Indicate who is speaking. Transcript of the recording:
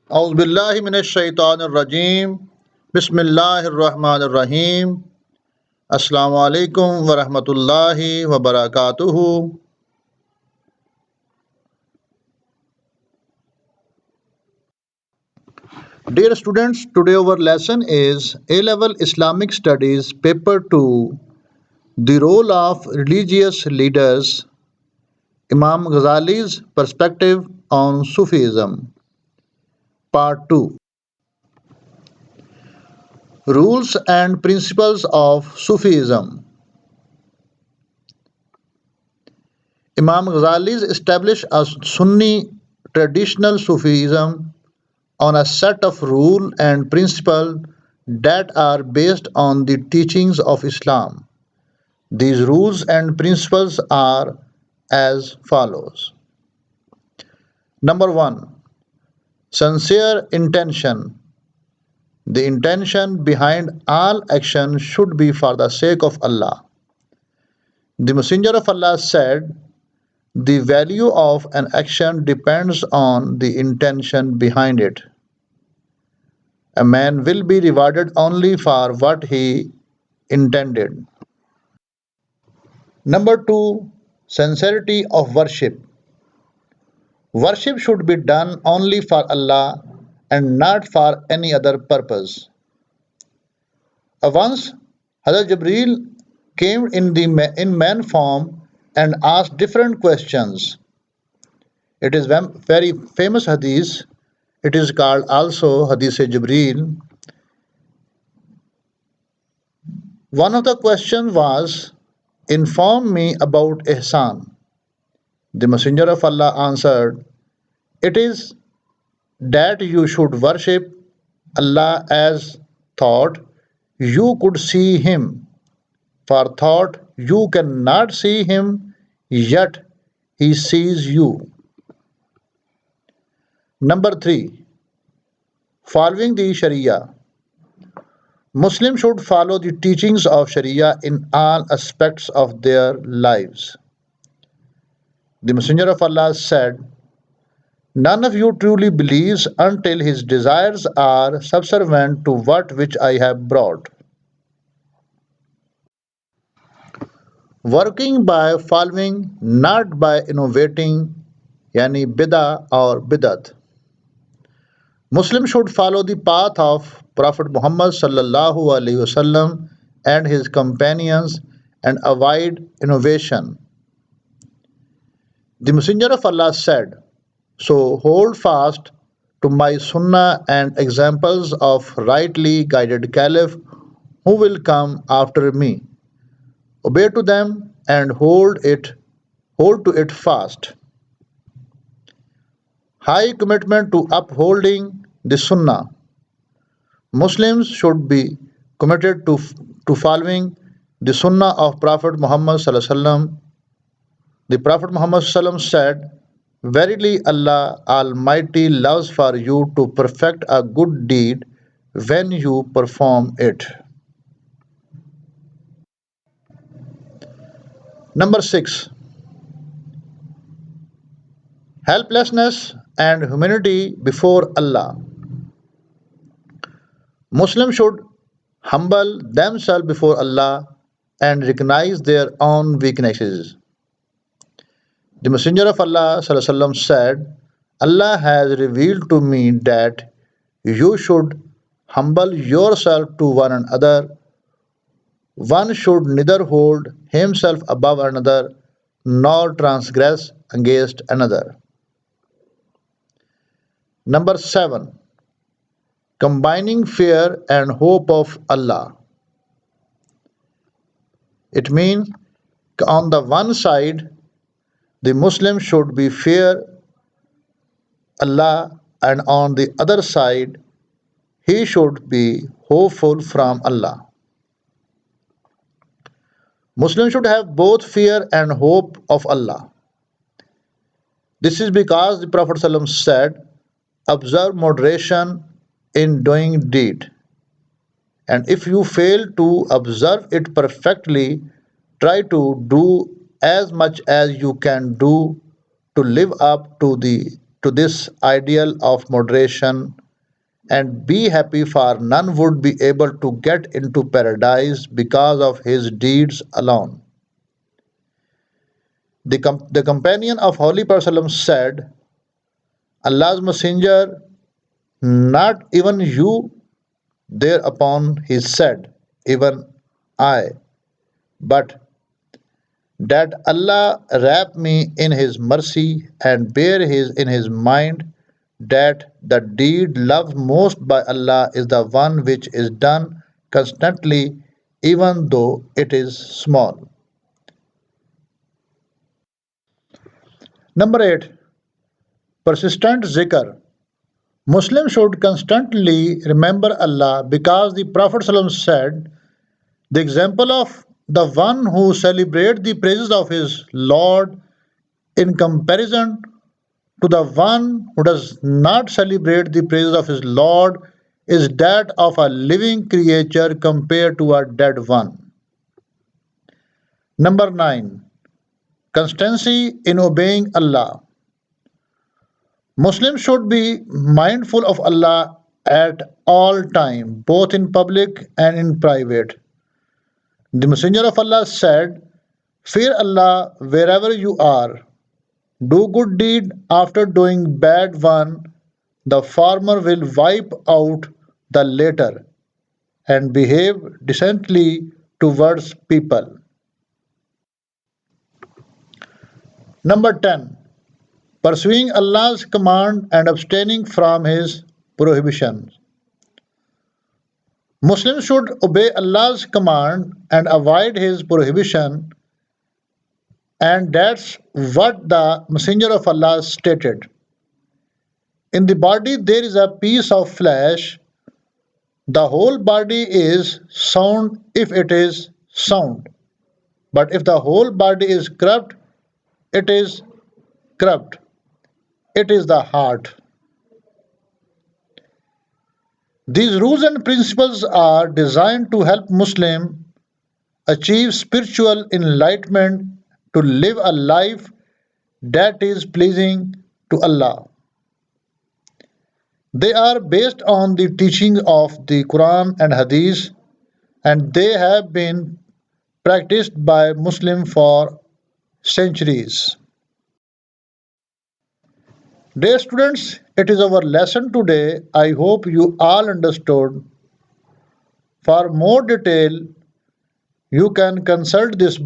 Speaker 1: أعوذ بالله من الشيطان الرجيم بسم الله الرحمن الرحيم Assalamu alaikum wa rahmatullahi wa barakatuhu. Dear students, today our lesson is A level Islamic Studies paper 2, the role of religious leaders, Imam Ghazali's perspective on Sufism, part 2. Rules and principles of Sufism. Imam Ghazali established a Sunni traditional Sufism on a set of rules and principles that are based on the teachings of Islam. These rules and principles are as follows. Number 1. Sincere intention. The intention behind all action should be for the sake of Allah. The Messenger of Allah said, the value of an action depends on the intention behind it. A man will be rewarded only for what he intended. Number 2. Sincerity of worship. Worship should be done only for Allah and not for any other purpose. Once Hazrat Jibreel came in man form and asked different questions. It is very famous hadith. It is called also Hadith Jibreel. One of the questions was, inform me about Ihsan. The Messenger of Allah answered, it is that you should worship Allah as thought you could see Him. For thought you cannot see Him, yet He sees you. Number 3. Following the Sharia. Muslims should follow the teachings of Sharia in all aspects of their lives. The Messenger of Allah said, none of you truly believes until his desires are subservient to what which I have brought. Working by following, not by innovating, yani bid'ah or bidat. Muslims should follow the path of Prophet Muhammad sallallahu alaihi wasallam and his companions and avoid innovation. The Messenger of Allah said, so hold fast to my sunnah and examples of rightly guided caliph who will come after me. Obey to them and hold to it fast. High commitment to upholding the sunnah. Muslims should be committed to following the sunnah of Prophet Muhammad sallallahu alaihi wasallam. The Prophet Muhammad sallallahu alaihi wasallam said, verily Allah Almighty loves for you to perfect a good deed when you perform it. Number 6. Helplessness and humanity before Allah. Muslims should humble themselves before Allah and recognize their own weaknesses. The Messenger of Allah sallallahu alaihi wasallam said, Allah has revealed to me that you should humble yourself to one another. One should neither hold himself above another nor transgress against another. Number 7. Combining fear and hope of Allah. It means on the one side, the Muslim should be fear Allah, and on the other side, he should be hopeful from Allah. Muslims should have both fear and hope of Allah. This is because the Prophet ﷺ said, observe moderation in doing deed. And if you fail to observe it perfectly, try to do as much as you can do to live up to to this ideal of moderation and be happy, for none would be able to get into paradise because of his deeds alone. The companion of Holy Prophet said, Allah's Messenger, not even you. Thereupon he said, even I, but that Allah wrap me in his mercy and bear his in his mind that the deed loved most by Allah is the one which is done constantly even though it is small. Number 8. Persistent zikr. Muslims should constantly remember Allah because the Prophet ﷺ said, the example of the one who celebrates the praises of his Lord in comparison to the one who does not celebrate the praises of his Lord is that of a living creature compared to a dead one. Number 9. Constancy in obeying Allah. Muslims should be mindful of Allah at all time, both in public and in private. The Messenger of Allah said, fear Allah wherever you are. Do good deed after doing bad one. The former will wipe out the latter and behave decently towards people. Number 10. Pursuing Allah's command and abstaining from His prohibitions. Muslims should obey Allah's command and avoid His prohibition, and that's what the Messenger of Allah stated. In the body there is a piece of flesh. The whole body is sound if it is sound. But if the whole body is corrupt, it is corrupt. It is the heart. These rules and principles are designed to help Muslim achieve spiritual enlightenment to live a life that is pleasing to Allah. They are based on the teaching of the Quran and Hadith, and they have been practiced by Muslims for centuries. Dear students, it is our lesson today. I hope you all understood. For more detail, you can consult this book.